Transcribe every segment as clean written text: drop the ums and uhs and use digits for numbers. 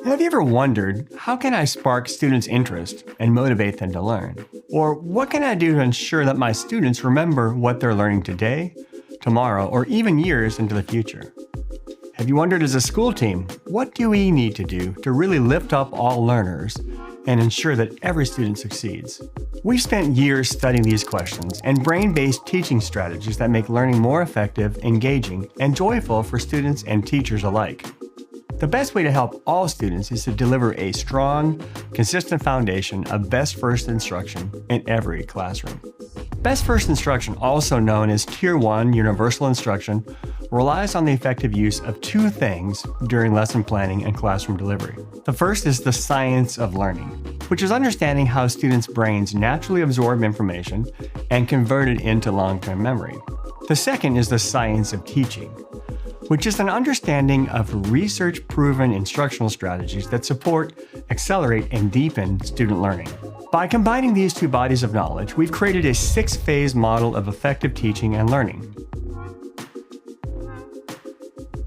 Have you ever wondered, how can I spark students' interest and motivate them to learn? Or what can I do to ensure that my students remember what they're learning today, tomorrow, or even years into the future? Have you wondered as a school team, what do we need to do to really lift up all learners and ensure that every student succeeds? We've spent years studying these questions and brain-based teaching strategies that make learning more effective, engaging, and joyful for students and teachers alike. The best way to help all students is to deliver a strong, consistent foundation of best first instruction in every classroom. Best first instruction, also known as Tier 1 Universal Instruction, relies on the effective use of two things during lesson planning and classroom delivery. The first is the science of learning, which is understanding how students' brains naturally absorb information and convert it into long-term memory. The second is the science of teaching, which is an understanding of research-proven instructional strategies that support, accelerate, and deepen student learning. By combining these two bodies of knowledge, we've created a 6-phase model of effective teaching and learning.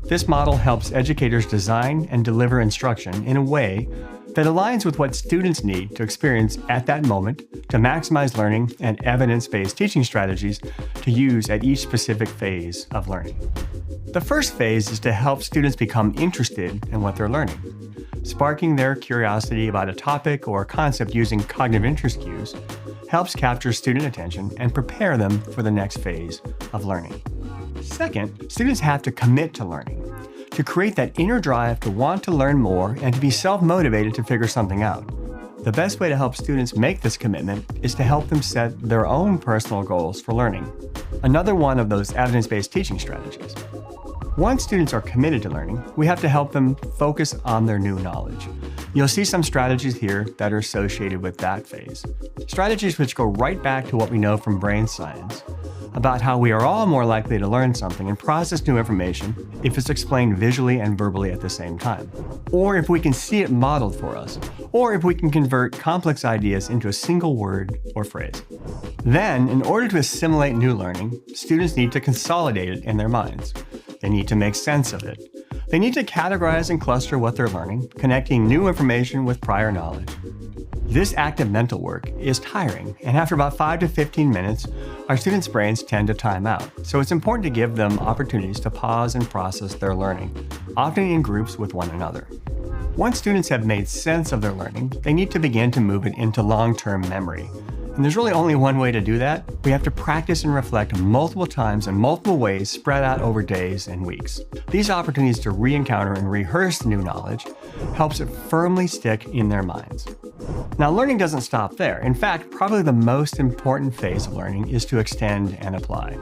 This model helps educators design and deliver instruction in a way that aligns with what students need to experience at that moment to maximize learning, and evidence-based teaching strategies to use at each specific phase of learning. The first phase is to help students become interested in what they're learning. Sparking their curiosity about a topic or a concept using cognitive interest cues helps capture student attention and prepare them for the next phase of learning. Second, students have to commit to learning, to create that inner drive to want to learn more and to be self-motivated to figure something out. The best way to help students make this commitment is to help them set their own personal goals for learning. Another one of those evidence-based teaching strategies. Once students are committed to learning, we have to help them focus on their new knowledge. You'll see some strategies here that are associated with that phase. Strategies which go right back to what we know from brain science about how we are all more likely to learn something and process new information if it's explained visually and verbally at the same time, or if we can see it modeled for us, or if we can convert complex ideas into a single word or phrase. Then, in order to assimilate new learning, students need to consolidate it in their minds. They need to make sense of it. They need to categorize and cluster what they're learning, connecting new information with prior knowledge. This active mental work is tiring, and after about 5 to 15 minutes, our students' brains tend to time out. So it's important to give them opportunities to pause and process their learning, often in groups with one another. Once students have made sense of their learning, they need to begin to move it into long-term memory. And there's really only one way to do that. We have to practice and reflect multiple times in multiple ways spread out over days and weeks. These opportunities to re-encounter and rehearse new knowledge helps it firmly stick in their minds. Now, learning doesn't stop there. In fact, probably the most important phase of learning is to extend and apply.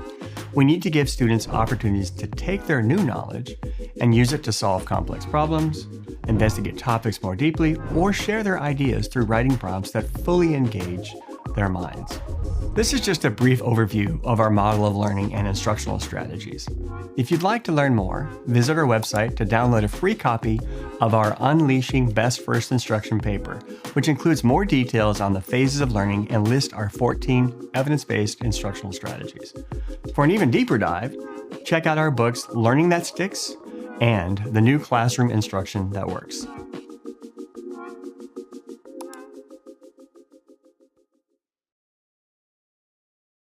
We need to give students opportunities to take their new knowledge and use it to solve complex problems, investigate topics more deeply, or share their ideas through writing prompts that fully engage their minds. This is just a brief overview of our model of learning and instructional strategies. If you'd like to learn more, visit our website to download a free copy of our Unleashing Best First Instruction paper, which includes more details on the phases of learning and lists our 14 evidence-based instructional strategies. For an even deeper dive, check out our books, Learning That Sticks and The New Classroom Instruction That Works.